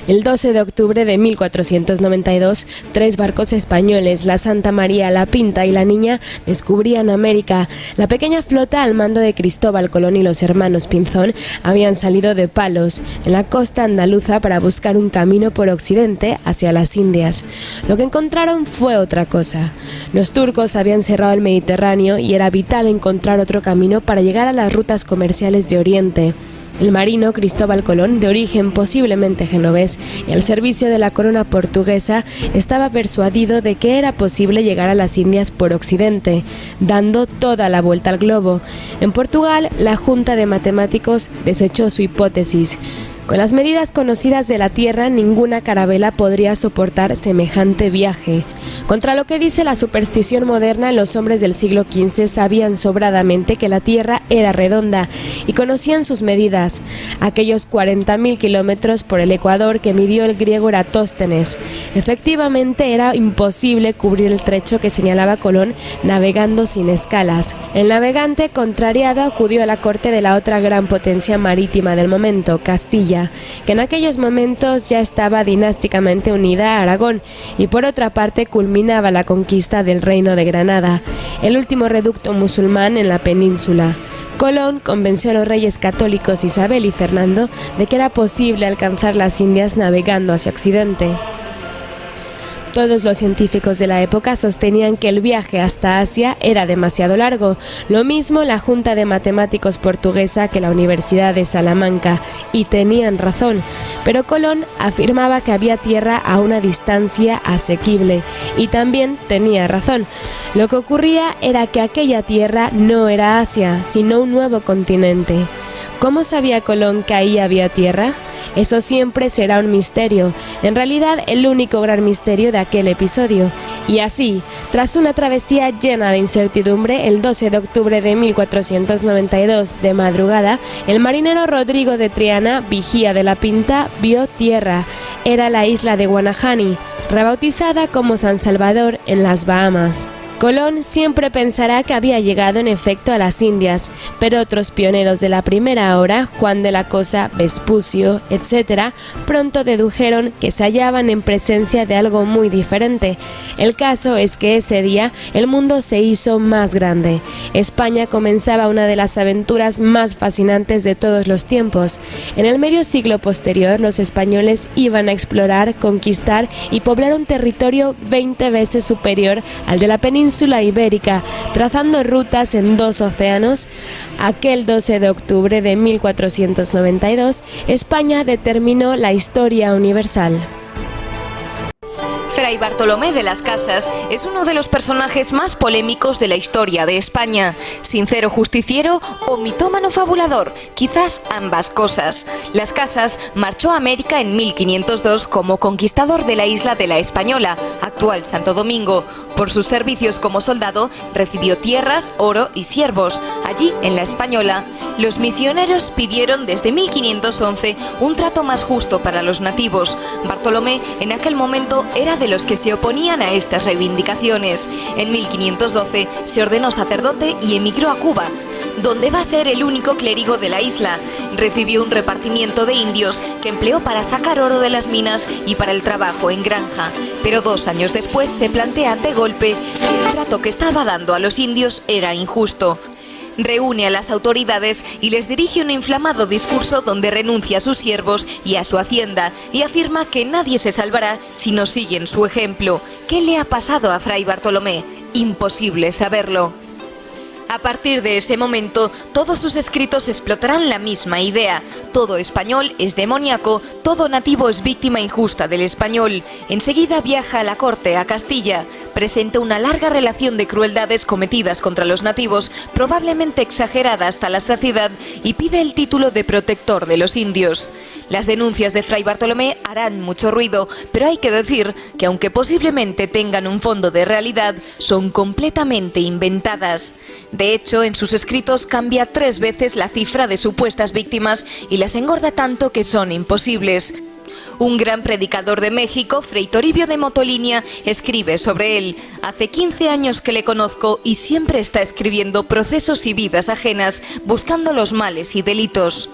El 12 de octubre de 1492, 3 barcos españoles, la Santa María, la Pinta y la Niña, descubrían América. La pequeña flota al mando de Cristóbal Colón y los hermanos Pinzón habían salido de Palos, en la costa andaluza, para buscar un camino por occidente hacia las Indias. Lo que encontraron fue otra cosa. Los turcos habían cerrado el Mediterráneo y era vital encontrar otro camino para llegar a las rutas comerciales de Oriente. El marino Cristóbal Colón, de origen posiblemente genovés y al servicio de la corona portuguesa, estaba persuadido de que era posible llegar a las Indias por occidente, dando toda la vuelta al globo. En Portugal, la Junta de Matemáticos desechó su hipótesis. Con las medidas conocidas de la Tierra, ninguna carabela podría soportar semejante viaje. Contra lo que dice la superstición moderna, los hombres del siglo XV sabían sobradamente que la Tierra era redonda y conocían sus medidas, aquellos 40.000 kilómetros por el ecuador que midió el griego Eratóstenes. Efectivamente, era imposible cubrir el trecho que señalaba Colón navegando sin escalas. El navegante, contrariado, acudió a la corte de la otra gran potencia marítima del momento, Castilla, que en aquellos momentos ya estaba dinásticamente unida a Aragón y por otra parte culminaba la conquista del Reino de Granada, el último reducto musulmán en la península. Colón convenció a los reyes católicos Isabel y Fernando de que era posible alcanzar las Indias navegando hacia occidente. Todos los científicos de la época sostenían que el viaje hasta Asia era demasiado largo, lo mismo la Junta de Matemáticos portuguesa que la Universidad de Salamanca, y tenían razón, pero Colón afirmaba que había tierra a una distancia asequible, y también tenía razón. Lo que ocurría era que aquella tierra no era Asia, sino un nuevo continente. ¿Cómo sabía Colón que ahí había tierra? Eso siempre será un misterio, en realidad el único gran misterio de aquel episodio. Y así, tras una travesía llena de incertidumbre, el 12 de octubre de 1492, de madrugada, el marinero Rodrigo de Triana, vigía de la Pinta, vio tierra. Era la isla de Guanahani, rebautizada como San Salvador en las Bahamas. Colón siempre pensará que había llegado en efecto a las Indias, pero otros pioneros de la primera hora, Juan de la Cosa, Vespucio, etc., pronto dedujeron que se hallaban en presencia de algo muy diferente. El caso es que ese día el mundo se hizo más grande. España comenzaba una de las aventuras más fascinantes de todos los tiempos. En el medio siglo posterior, los españoles iban a explorar, conquistar y poblar un territorio 20 veces superior al de la península ibérica, trazando rutas en 2 océanos. Aquel 12 de octubre de 1492, España determinó la historia universal. Fray Bartolomé de las Casas es uno de los personajes más polémicos de la historia de España. Sincero justiciero o mitómano fabulador, quizás ambas cosas. Las Casas marchó a América en 1502 como conquistador de la isla de la Española, actual Santo Domingo. Por sus servicios como soldado, recibió tierras, oro y siervos. Allí, en la Española, los misioneros pidieron desde 1511 un trato más justo para los nativos. Bartolomé, en aquel momento, era de los que se oponían a estas reivindicaciones. En 1512 se ordenó sacerdote y emigró a Cuba, donde va a ser el único clérigo de la isla. Recibió un repartimiento de indios que empleó para sacar oro de las minas y para el trabajo en granja. Pero 2 años después se plantea de golpe que el trato que estaba dando a los indios era injusto. Reúne a las autoridades y les dirige un inflamado discurso donde renuncia a sus siervos y a su hacienda y afirma que nadie se salvará si no siguen su ejemplo. ¿Qué le ha pasado a Fray Bartolomé? Imposible saberlo. A partir de ese momento, todos sus escritos explotarán la misma idea. Todo español es demoníaco, todo nativo es víctima injusta del español. Enseguida viaja a la corte, a Castilla. Presenta una larga relación de crueldades cometidas contra los nativos, probablemente exagerada hasta la saciedad, y pide el título de protector de los indios. Las denuncias de Fray Bartolomé harán mucho ruido, pero hay que decir que aunque posiblemente tengan un fondo de realidad, son completamente inventadas. De hecho, en sus escritos cambia 3 veces la cifra de supuestas víctimas y las engorda tanto que son imposibles. Un gran predicador de México, Fray Toribio de Motolinía, escribe sobre él: hace 15 años que le conozco y siempre está escribiendo procesos y vidas ajenas, buscando los males y delitos.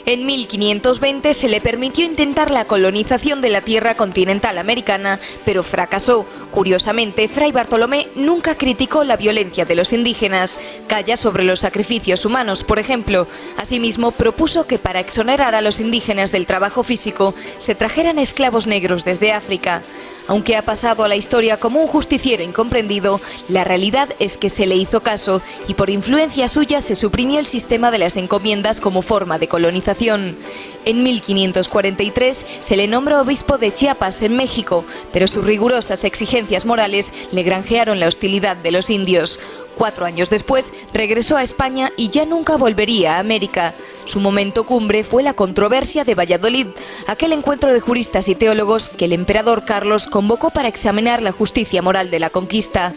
En 1520 se le permitió intentar la colonización de la tierra continental americana, pero fracasó. Curiosamente, Fray Bartolomé nunca criticó la violencia de los indígenas. Calla sobre los sacrificios humanos, por ejemplo. Asimismo, propuso que para exonerar a los indígenas del trabajo físico, se trajeran esclavos negros desde África. Aunque ha pasado a la historia como un justiciero incomprendido, la realidad es que se le hizo caso y por influencia suya se suprimió el sistema de las encomiendas como forma de colonización. En 1543 se le nombró obispo de Chiapas, en México, pero sus rigurosas exigencias morales le granjearon la hostilidad de los indios. 4 años después regresó a España y ya nunca volvería a América. Su momento cumbre fue la controversia de Valladolid, aquel encuentro de juristas y teólogos que el emperador Carlos convocó para examinar la justicia moral de la conquista.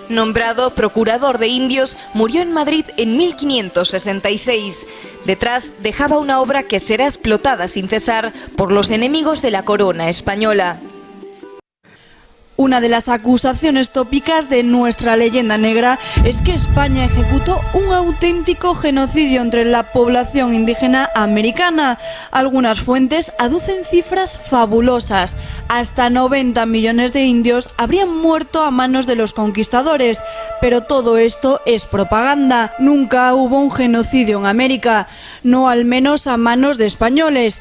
Nombrado procurador de indios, murió en Madrid en 1566. Detrás dejaba una obra que será explotada sin cesar por los enemigos de la corona española. Una de las acusaciones tópicas de nuestra leyenda negra es que España ejecutó un auténtico genocidio entre la población indígena americana. Algunas fuentes aducen cifras fabulosas. Hasta 90 millones de indios habrían muerto a manos de los conquistadores. Pero todo esto es propaganda. Nunca hubo un genocidio en América, no al menos a manos de españoles.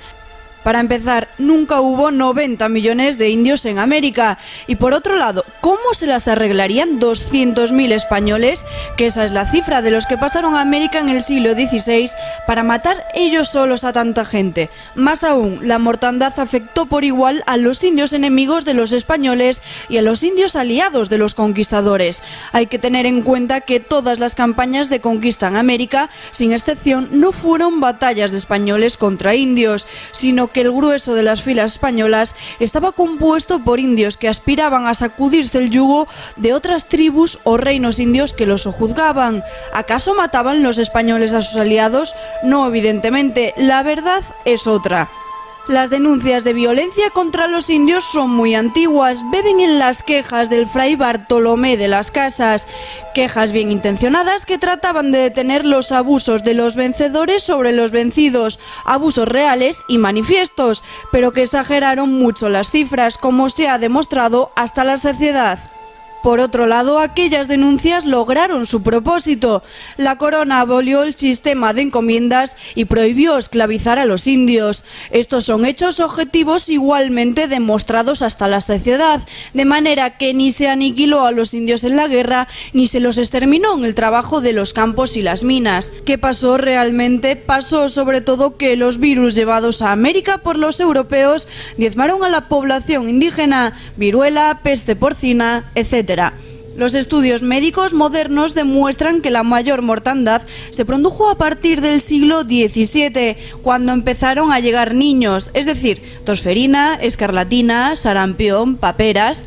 Para empezar, nunca hubo 90 millones de indios en América. Y por otro lado, ¿cómo se las arreglarían 200.000 españoles, que esa es la cifra de los que pasaron a América en el siglo XVI, para matar ellos solos a tanta gente? Más aún, la mortandad afectó por igual a los indios enemigos de los españoles y a los indios aliados de los conquistadores. Hay que tener en cuenta que todas las campañas de conquista en América, sin excepción, no fueron batallas de españoles contra indios, sino que el grueso de las filas españolas estaba compuesto por indios que aspiraban a sacudirse el yugo de otras tribus o reinos indios que los sojuzgaban. ¿Acaso mataban los españoles a sus aliados? No, evidentemente, la verdad es otra. Las denuncias de violencia contra los indios son muy antiguas, beben en las quejas del fray Bartolomé de las Casas, quejas bien intencionadas que trataban de detener los abusos de los vencedores sobre los vencidos, abusos reales y manifiestos, pero que exageraron mucho las cifras, como se ha demostrado hasta la saciedad. Por otro lado, aquellas denuncias lograron su propósito. La corona abolió el sistema de encomiendas y prohibió esclavizar a los indios. Estos son hechos objetivos igualmente demostrados hasta la saciedad, de manera que ni se aniquiló a los indios en la guerra, ni se los exterminó en el trabajo de los campos y las minas. ¿Qué pasó realmente? Pasó sobre todo que los virus llevados a América por los europeos diezmaron a la población indígena, viruela, peste porcina, etc. Los estudios médicos modernos demuestran que la mayor mortandad se produjo a partir del siglo XVII, cuando empezaron a llegar niños, es decir, tosferina, escarlatina, sarampión, paperas.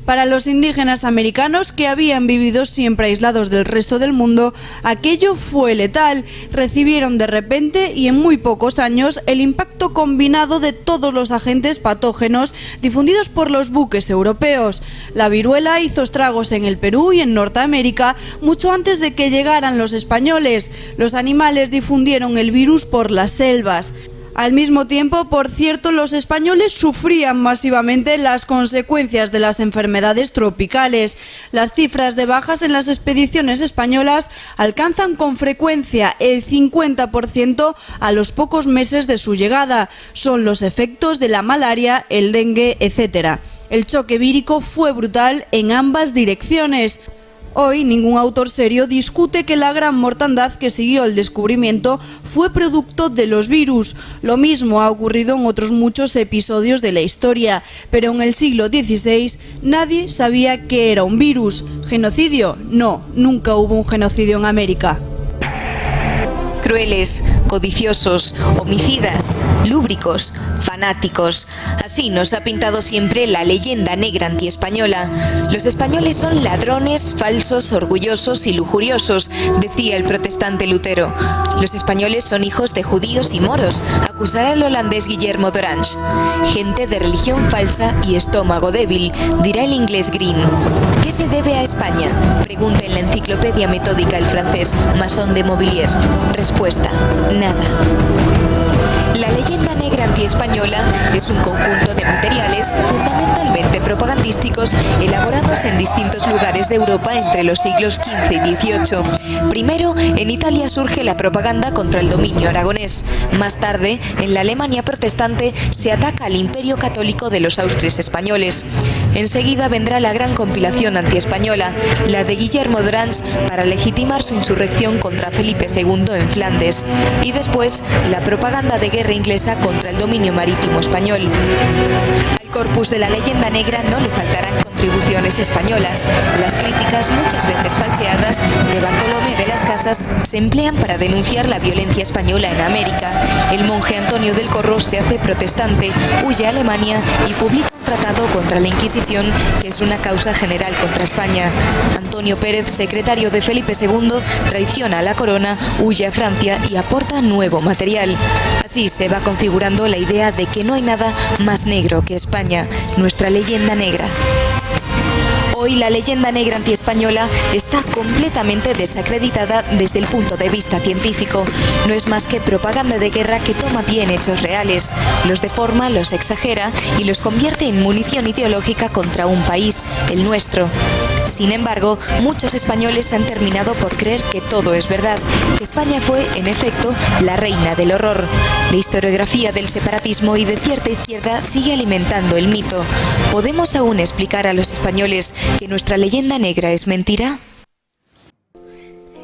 Para los indígenas americanos, que habían vivido siempre aislados del resto del mundo, aquello fue letal. Recibieron de repente y en muy pocos años el impacto combinado de todos los agentes patógenos difundidos por los buques europeos. La viruela hizo estragos en el Perú y en Norteamérica mucho antes de que llegaran los españoles. Los animales difundieron el virus por las selvas. Al mismo tiempo, por cierto, los españoles sufrían masivamente las consecuencias de las enfermedades tropicales. Las cifras de bajas en las expediciones españolas alcanzan con frecuencia el 50% a los pocos meses de su llegada. Son los efectos de la malaria, el dengue, etc. El choque vírico fue brutal en ambas direcciones. Hoy ningún autor serio discute que la gran mortandad que siguió el descubrimiento fue producto de los virus. Lo mismo ha ocurrido en otros muchos episodios de la historia, pero en el siglo XVI nadie sabía qué era un virus. ¿Genocidio? No, nunca hubo un genocidio en América. Crueles, codiciosos, homicidas, lúbricos, fanáticos. Así nos ha pintado siempre la leyenda negra antiespañola. Los españoles son ladrones, falsos, orgullosos y lujuriosos, decía el protestante Lutero. Los españoles son hijos de judíos y moros, acusará el holandés Guillermo d'Orange. Gente de religión falsa y estómago débil, dirá el inglés Green. ¿Qué se debe a España? Pregunta en la enciclopedia metódica el francés Masson de Mobilier. Respuesta: nada. La leyenda negra antiespañola es un conjunto de materiales fundamentalmente propagandísticos elaborados en distintos lugares de Europa entre los siglos XV y XVIII. Primero, en Italia surge la propaganda contra el dominio aragonés. Más tarde, en la Alemania protestante, se ataca al imperio católico de los Austrias españoles. Enseguida vendrá la gran compilación antiespañola, la de Guillermo d'Orange, para legitimar su insurrección contra Felipe II en Flandes. Y después, la propaganda de guerra inglesa contra el dominio marítimo español. Al corpus de la leyenda negra no le faltarán contribuciones españolas. Las críticas, muchas veces falseadas, de Bartolomé de las Casas se emplean para denunciar la violencia española en América. El monje Antonio del Corro se hace protestante, huye a Alemania y publica un tratado contra la Inquisición, que es una causa general contra España. Antonio Pérez, secretario de Felipe II, traiciona a la corona, huye a Francia y aporta nuevo material. Así se va configurando la idea de que no hay nada más negro que España, nuestra leyenda negra. Hoy la leyenda negra antiespañola está completamente desacreditada desde el punto de vista científico. No es más que propaganda de guerra que toma bien hechos reales, los deforma, los exagera y los convierte en munición ideológica contra un país, el nuestro. Sin embargo, muchos españoles han terminado por creer que todo es verdad, que España fue, en efecto, la reina del horror. La historiografía del separatismo y de cierta izquierda sigue alimentando el mito. ¿Podemos aún explicar a los españoles que nuestra leyenda negra es mentira?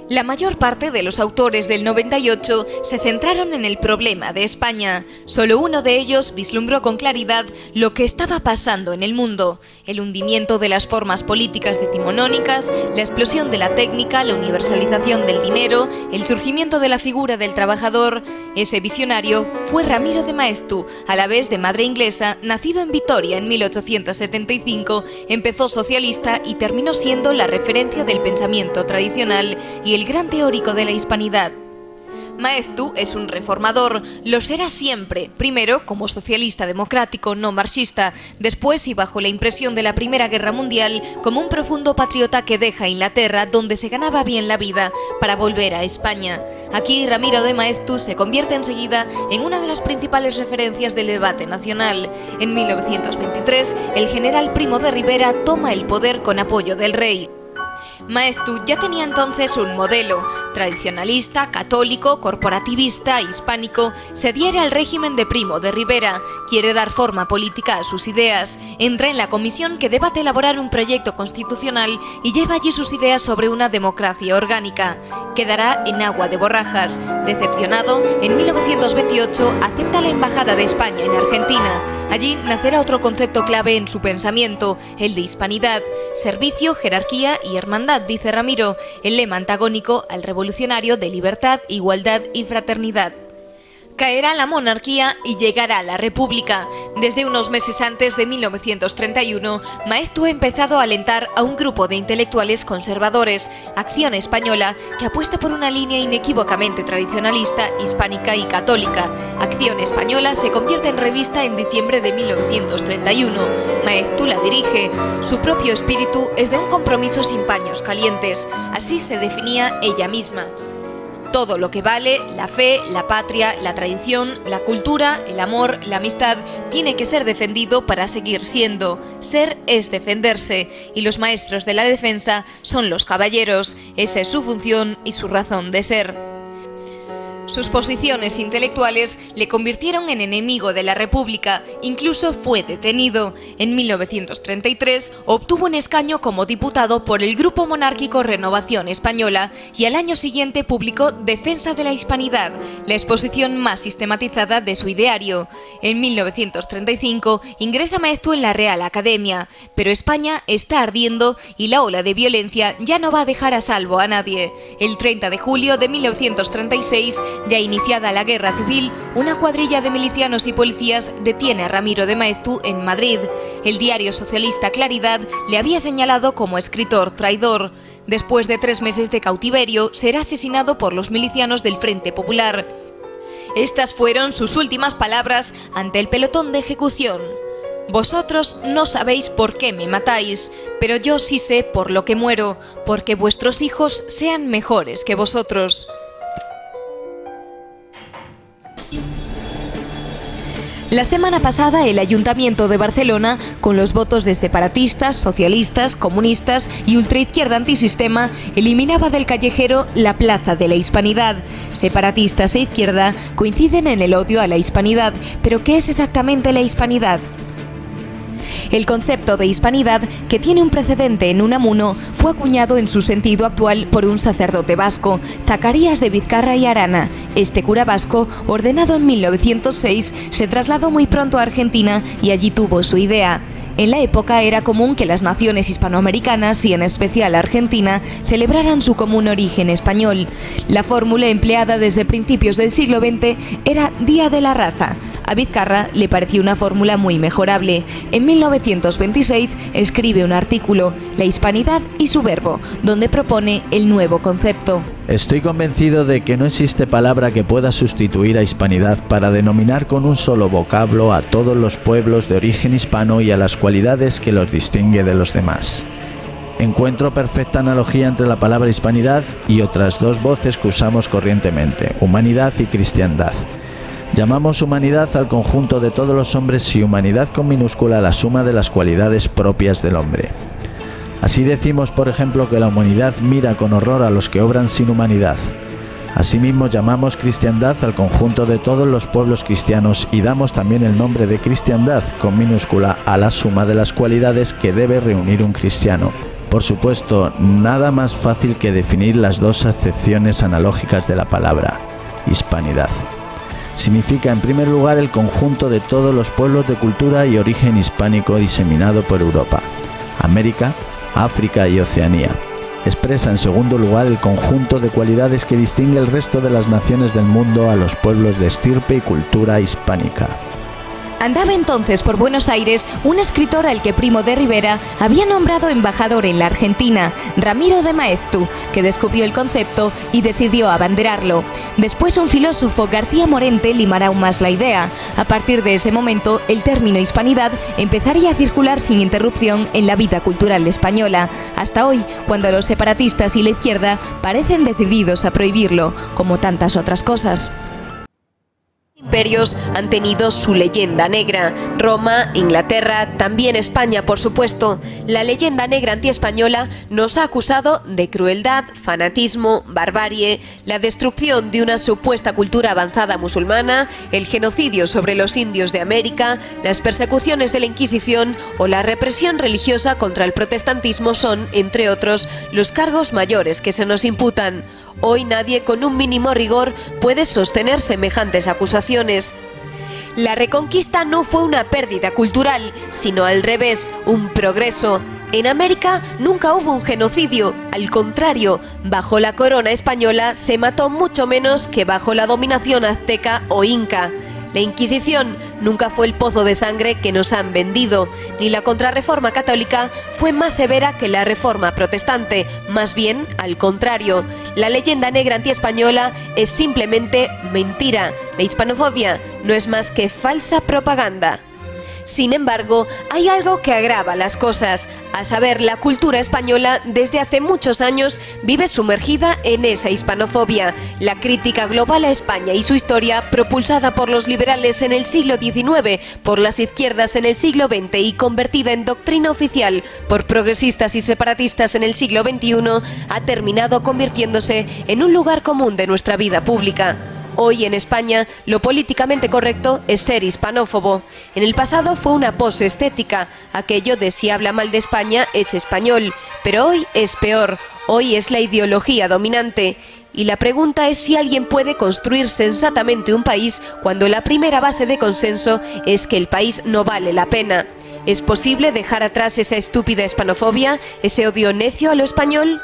La mayor parte de los autores del 98 se centraron en el problema de España. Solo uno de ellos vislumbró con claridad lo que estaba pasando en el mundo: el hundimiento de las formas políticas decimonónicas, la explosión de la técnica, la universalización del dinero, el surgimiento de la figura del trabajador. Ese visionario fue Ramiro de Maeztu, a la vez de madre inglesa, nacido en Vitoria en 1875, empezó socialista y terminó siendo la referencia del pensamiento tradicional y el gran teórico de la hispanidad. Maeztu es un reformador, lo será siempre, primero como socialista democrático no marxista, después y bajo la impresión de la Primera Guerra Mundial como un profundo patriota que deja Inglaterra, donde se ganaba bien la vida, para volver a España. Aquí Ramiro de Maeztu se convierte enseguida en una de las principales referencias del debate nacional. En 1923, el general Primo de Rivera toma el poder con apoyo del rey. Maeztu ya tenía entonces un modelo: tradicionalista, católico, corporativista, hispánico. Se adhiere al régimen de Primo de Rivera, quiere dar forma política a sus ideas, entra en la comisión que debate elaborar un proyecto constitucional y lleva allí sus ideas sobre una democracia orgánica. Quedará en agua de borrajas. Decepcionado, en 1928 acepta la embajada de España en Argentina. Allí nacerá otro concepto clave en su pensamiento, el de hispanidad: servicio, jerarquía y hermandad, dice Ramiro, el lema antagónico al revolucionario de libertad, igualdad y fraternidad. Caerá la monarquía y llegará la república. Desde unos meses antes de 1931, Maeztu ha empezado a alentar a un grupo de intelectuales conservadores, Acción Española, que apuesta por una línea inequívocamente tradicionalista, hispánica y católica. Acción Española se convierte en revista en diciembre de 1931. Maeztu la dirige. Su propio espíritu es de un compromiso sin paños calientes. Así se definía ella misma. Todo lo que vale, la fe, la patria, la tradición, la cultura, el amor, la amistad, tiene que ser defendido para seguir siendo. Ser es defenderse, y los maestros de la defensa son los caballeros. Esa es su función y su razón de ser. Sus posiciones intelectuales le convirtieron en enemigo de la República, incluso fue detenido. En 1933 obtuvo un escaño como diputado por el grupo monárquico Renovación Española y al año siguiente publicó Defensa de la Hispanidad, la exposición más sistematizada de su ideario. En 1935 ingresa Maeztu en la Real Academia, pero España está ardiendo y la ola de violencia ya no va a dejar a salvo a nadie. El 30 de julio de 1936, ya iniciada la guerra civil, una cuadrilla de milicianos y policías detiene a Ramiro de Maeztu en Madrid. El diario socialista Claridad le había señalado como escritor traidor. Después de 3 meses de cautiverio, será asesinado por los milicianos del Frente Popular. Estas fueron sus últimas palabras ante el pelotón de ejecución. Vosotros no sabéis por qué me matáis, pero yo sí sé por lo que muero, porque vuestros hijos sean mejores que vosotros. La semana pasada, el Ayuntamiento de Barcelona, con los votos de separatistas, socialistas, comunistas y ultraizquierda antisistema, eliminaba del callejero la Plaza de la Hispanidad. Separatistas e izquierda coinciden en el odio a la hispanidad, pero ¿qué es exactamente la hispanidad? El concepto de hispanidad, que tiene un precedente en Unamuno, fue acuñado en su sentido actual por un sacerdote vasco, Zacarías de Vizcarra y Arana. Este cura vasco, ordenado en 1906, se trasladó muy pronto a Argentina y allí tuvo su idea. En la época era común que las naciones hispanoamericanas, y en especial Argentina, celebraran su común origen español. La fórmula empleada desde principios del siglo XX era Día de la Raza. A Vizcarra le pareció una fórmula muy mejorable. En 1926 escribe un artículo, La hispanidad y su verbo, donde propone el nuevo concepto. Estoy convencido de que no existe palabra que pueda sustituir a hispanidad para denominar con un solo vocablo a todos los pueblos de origen hispano y a las cualidades que los distingue de los demás. Encuentro perfecta analogía entre la palabra hispanidad y otras dos voces que usamos corrientemente, humanidad y cristiandad. Llamamos humanidad al conjunto de todos los hombres y humanidad con minúscula a la suma de las cualidades propias del hombre. Así decimos, por ejemplo, que la humanidad mira con horror a los que obran sin humanidad. Asimismo, llamamos cristiandad al conjunto de todos los pueblos cristianos y damos también el nombre de cristiandad con minúscula a la suma de las cualidades que debe reunir un cristiano. Por supuesto, nada más fácil que definir las dos acepciones analógicas de la palabra, hispanidad. Significa, en primer lugar, el conjunto de todos los pueblos de cultura y origen hispánico diseminado por Europa, América, África y Oceanía. Expresa, en segundo lugar, el conjunto de cualidades que distingue el resto de las naciones del mundo a los pueblos de estirpe y cultura hispánica. Andaba entonces por Buenos Aires un escritor al que Primo de Rivera había nombrado embajador en la Argentina, Ramiro de Maeztu, que descubrió el concepto y decidió abanderarlo. Después un filósofo, García Morente, limará aún más la idea. A partir de ese momento, el término hispanidad empezaría a circular sin interrupción en la vida cultural española, hasta hoy, cuando los separatistas y la izquierda parecen decididos a prohibirlo, como tantas otras cosas. Imperios han tenido su leyenda negra. Roma, Inglaterra, también España, por supuesto. La leyenda negra antiespañola nos ha acusado de crueldad, fanatismo, barbarie, la destrucción de una supuesta cultura avanzada musulmana, el genocidio sobre los indios de América, las persecuciones de la Inquisición o la represión religiosa contra el protestantismo son, entre otros, los cargos mayores que se nos imputan. Hoy nadie con un mínimo rigor puede sostener semejantes acusaciones. La Reconquista no fue una pérdida cultural, sino al revés, un progreso. En América nunca hubo un genocidio, al contrario, bajo la corona española se mató mucho menos que bajo la dominación azteca o inca. La Inquisición nunca fue el pozo de sangre que nos han vendido, ni la Contrarreforma católica fue más severa que la Reforma protestante, más bien al contrario. La leyenda negra antiespañola es simplemente mentira. La hispanofobia no es más que falsa propaganda. Sin embargo, hay algo que agrava las cosas, a saber, la cultura española desde hace muchos años vive sumergida en esa hispanofobia. La crítica global a España y su historia, propulsada por los liberales en el siglo XIX, por las izquierdas en el siglo XX y convertida en doctrina oficial por progresistas y separatistas en el siglo XXI, ha terminado convirtiéndose en un lugar común de nuestra vida pública. Hoy en España, lo políticamente correcto es ser hispanófobo. En el pasado fue una pose estética, aquello de si habla mal de España es español, pero hoy es peor, hoy es la ideología dominante. Y la pregunta es si alguien puede construir sensatamente un país cuando la primera base de consenso es que el país no vale la pena. ¿Es posible dejar atrás esa estúpida hispanofobia, ese odio necio a lo español?